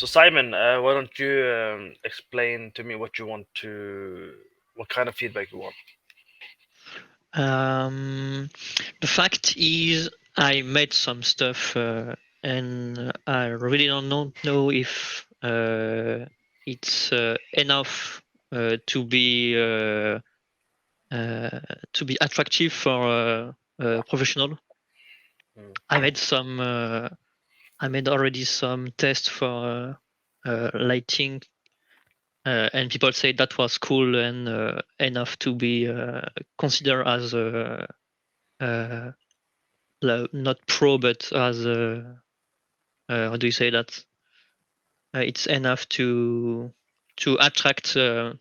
So Simon, why don't you explain to me what kind of feedback you want? The fact is, I made some stuff, and I really don't know if it's enough to be uh, attractive for a professional. Mm. I made some. I made already some tests for lighting, and people say that was cool and enough to be considered as a not pro, but as a how do you say that? It's enough to attract uh,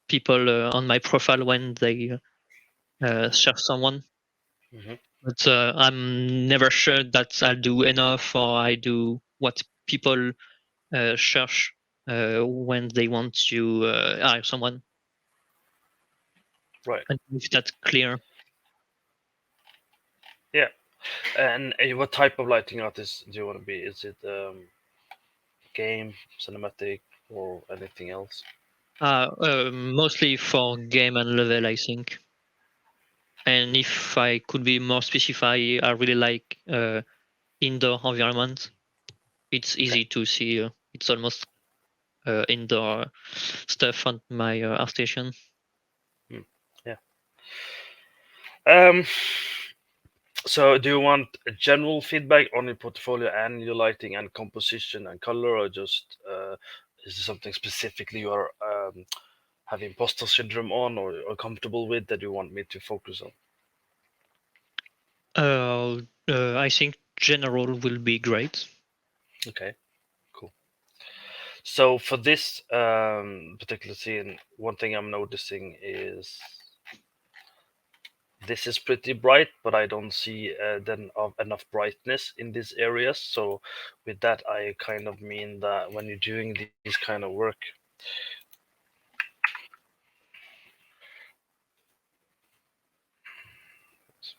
people on my profile when they search someone. Hmm. But I'm never sure that I'll do enough or I do what people search when they want to hire someone. Right. And if that's clear. Yeah. And what type of lighting artist do you want to be? Is it game, cinematic, or anything else? Mostly for game and level, I think. And if I could be more specific, I really like indoor environment. It's Okay. easy to see. It's almost indoor stuff on my art station. Hmm. Yeah. Um. So, do you want a general feedback on your portfolio and your lighting and composition and color, or just is there something specifically you are have imposter syndrome on or comfortable with that you want me to focus on? I think general will be great. Okay, cool. So for this particular scene, one thing I'm noticing is this is pretty bright, but I don't see then of enough brightness in these areas. So with that, I kind of mean that when you're doing these kind of work,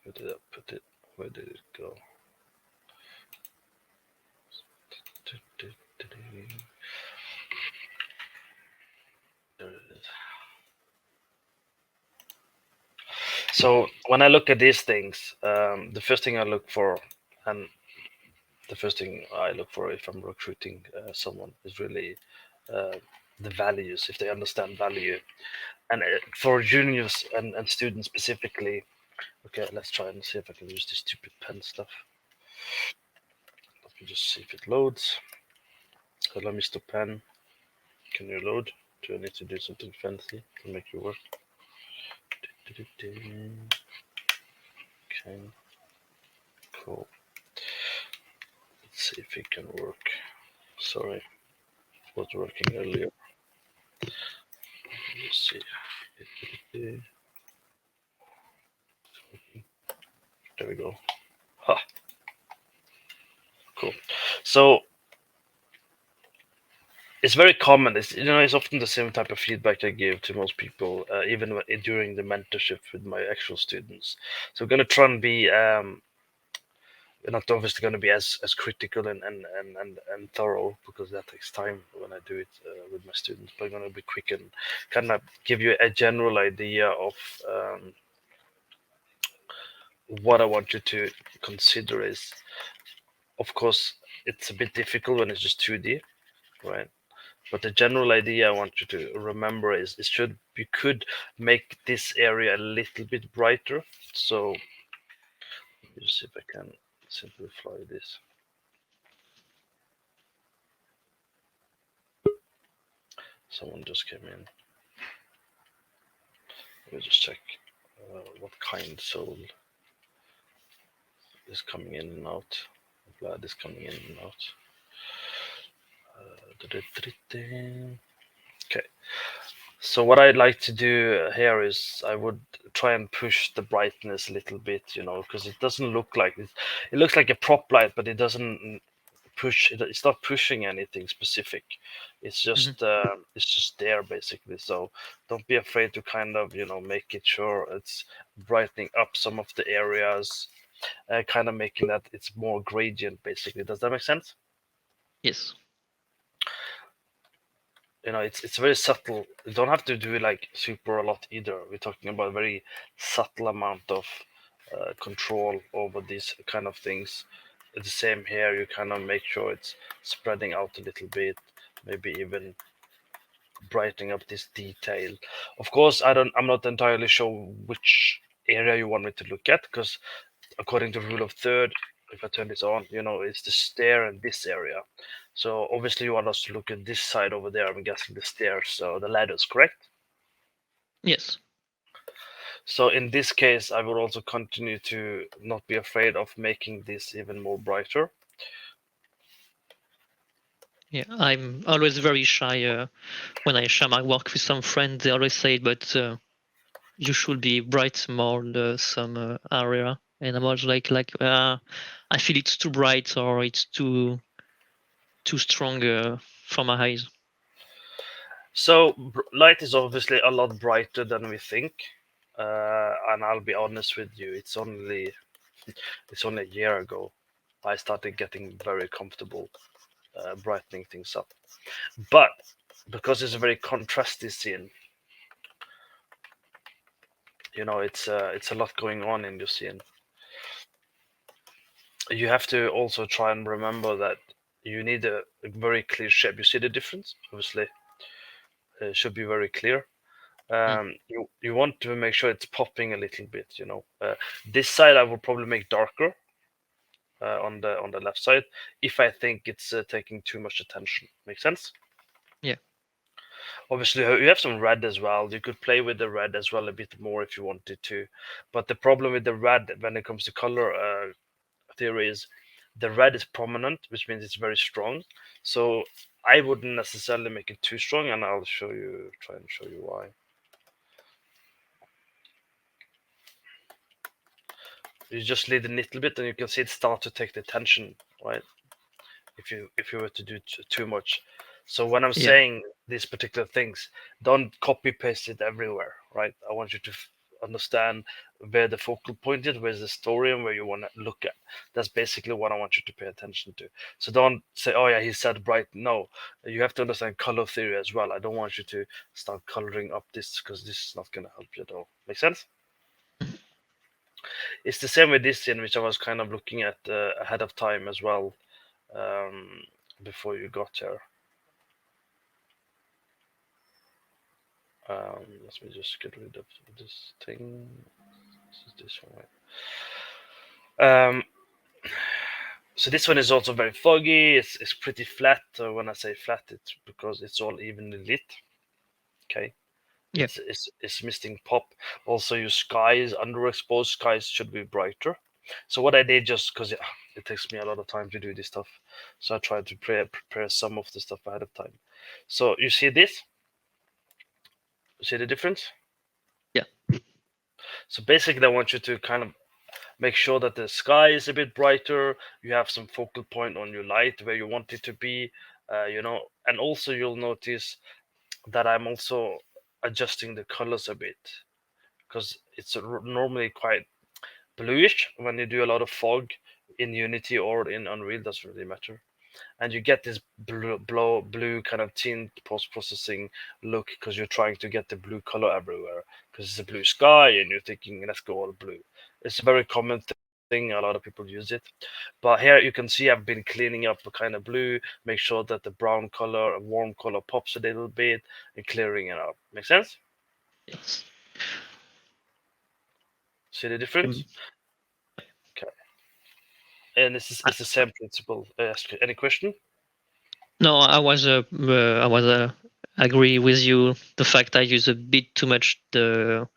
where did I put it? Where did it go? There it is. So when I look at these things, the first thing I look for, and the first thing I look for if I'm recruiting someone is really uh, the values, if they understand value. And for juniors and students specifically, okay, let's try and see if I can use this stupid pen stuff. Let me just see if it loads. So let me stop pen. Can you load? Do I need to do something fancy to make it work? Okay, cool. Let's see if it can work. Sorry, it was working earlier. Let's see. There we go. Ha, cool. So it's very common. It's often the same type of feedback I give to most people, even during the mentorship with my actual students. So we're gonna try and be we're not obviously going to be as critical and thorough because that takes time when I do it with my students. But I'm going to be quick and kind of give you a general idea of what I want you to consider. Is of course it's a bit difficult when it's just 2D, right? But the general idea I want you to remember is it should you could make this area a little bit brighter. So let me just see if I can simplify this. Someone just came in. Let me just check what kind soul is coming in and out. Blood is coming in and out. Okay. So what I'd like to do here is I would try and push the brightness a little bit, because it doesn't look like it. It looks like a prop light, but it doesn't push. It's not pushing anything specific. Mhm. It's just there basically. So don't be afraid to kind of make it sure it's brightening up some of the areas, kind of making that it's more gradient basically. Does that make sense? Yes. It's very subtle. You don't have to do it like super a lot either. We're talking about a very subtle amount of control over these kind of things. It's the same here. You kind of make sure it's spreading out a little bit, maybe even brightening up this detail. Of course, I'm not entirely sure which area you want me to look at, because according to rule of third, if I turn this on, it's the stair and this area. So obviously you want us to look at this side over there. I'm guessing the stairs, so the ladders, correct? Yes. So in this case, I will also continue to not be afraid of making this even more brighter. Yeah. I'm always very shy when I share my work with some friends. They always say, but you should be bright more some area, and I'm always like I feel it's too bright or it's too strong for my eyes. So light is obviously a lot brighter than we think, and I'll be honest with you, it's only a year ago I started getting very comfortable brightening things up. But because it's a very contrasty scene, it's a lot going on in the scene. You have to also try and remember that you need a very clear shape. You see the difference? Obviously, it should be very clear. Mm. You want to make sure it's popping a little bit. This side I will probably make darker on the left side if I think it's taking too much attention. Make sense? Yeah. Obviously, you have some red as well. You could play with the red as well a bit more if you wanted to. But the problem with the red when it comes to color theory is the red is prominent, which means it's very strong. So I wouldn't necessarily make it too strong, and I'll try and show you why. You just lead a little bit, and you can see it start to take the attention, right? If you were to do too much. So when I'm Yeah. saying these particular things, don't copy paste it everywhere, right? I want you to understand where the focal point is, where's the story, and where you want to look at. That's basically what I want you to pay attention to. So don't say, "Oh yeah, he said bright." No, you have to understand color theory as well. I don't want you to start coloring up this because this is not going to help you at all. Make sense? It's the same with this scene, which I was kind of looking at ahead of time as well, um, before you got here. Let me just get rid of this thing. This is this one, right? So this one is also very foggy. It's pretty flat. When I say flat, it's because it's all evenly lit. Okay, Yeah. it's misting pop. Also, your skies, underexposed skies should be brighter. So what I did, just because it takes me a lot of time to do this stuff, so I tried to prepare some of the stuff ahead of time. So you see this? You see the difference? Yeah. So basically, I want you to kind of make sure that the sky is a bit brighter. You have some focal point on your light where you want it to be, and also you'll notice that I'm also adjusting the colors a bit because it's normally quite bluish when you do a lot of fog in Unity or in Unreal, doesn't really matter. And you get this blue kind of tint post processing look because you're trying to get the blue color everywhere because it's a blue sky and you're thinking let's go all blue. It's a very common thing, a lot of people use it. But here you can see I've been cleaning up a kind of blue, make sure that the brown color, a warm color pops a little bit and clearing it up. Make sense? Yes. See the difference? Um, Okay. And it's the same principle. Any question? No, I was agree with you. The fact I use a bit too much the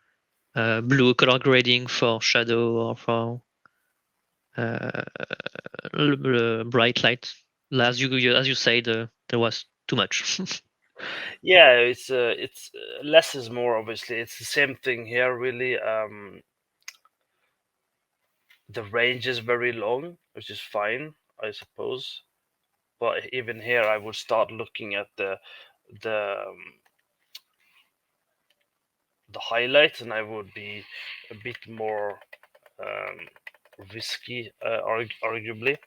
blue color grading for shadow or for uh, bright light. As you said, there was too much. Yeah, it's less is more. Obviously, it's the same thing here. Really, the range is very long, which is fine, I suppose. But even here, I would start looking at the the highlights, and I would be a bit more um, risky, arguably.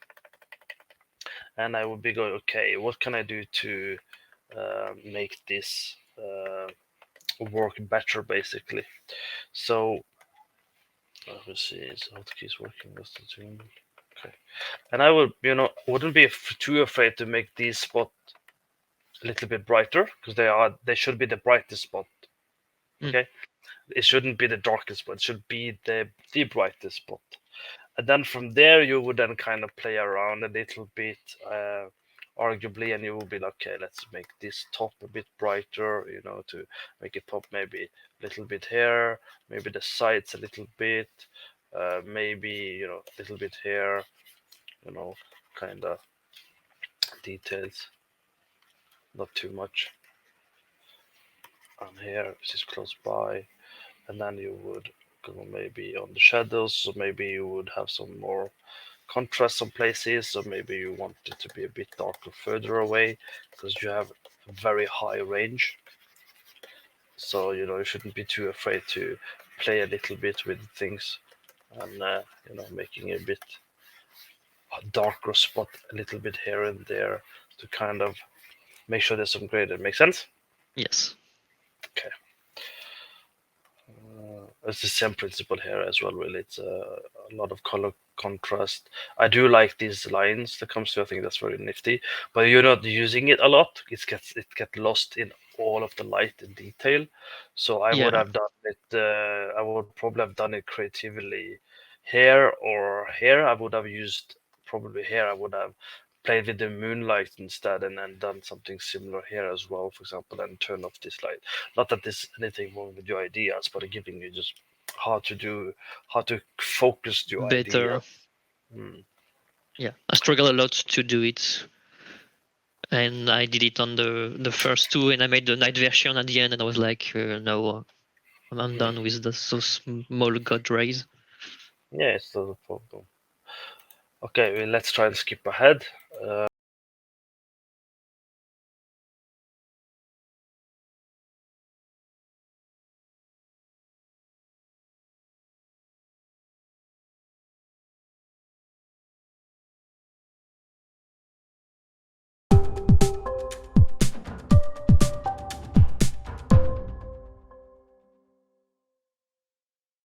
and I would be going, okay, what can I do to make this work better, basically. So let me see, is hotkeys working? That's the thing. Okay, and I would, wouldn't be too afraid to make these spot a little bit brighter because they should be the brightest spot. Mm. Okay, it shouldn't be the darkest spot. It should be the brightest spot. And then from there, you would then kind of play around a little bit, arguably, and you will be like, okay, let's make this top a bit brighter, to make it pop maybe a little bit here, maybe the sides a little bit, maybe, a little bit here, you know, kind of details, not too much. And here, this is close by, and then you would go maybe on the shadows, so maybe you would have some more contrast some places, or maybe you want it to be a bit darker further away because you have a very high range. So you shouldn't be too afraid to play a little bit with things and making a bit a darker spot a little bit here and there to kind of make sure there's some gradient. Make sense? Yes. Okay. It's the same principle here as well, really. It's a lot of color contrast. I do like these lines that comes to. I think that's very nifty. But you're not using it a lot. It gets lost in all of the light and detail. So I would Yeah. have done it. I would probably have done it creatively here or here. I would have used probably here. I would have played with the moonlight instead and then done something similar here as well, for example, and turn off this light. Not that there's anything wrong with your ideas, but giving you just how to focus your idea. Better. Mm. Yeah. I struggle a lot to do it, and I did it on the first two, and I made the night version at the end, and I was like, no, I'm Mm. done with those small god rays. Yeah, it's not a problem. Okay, well, let's try and skip ahead.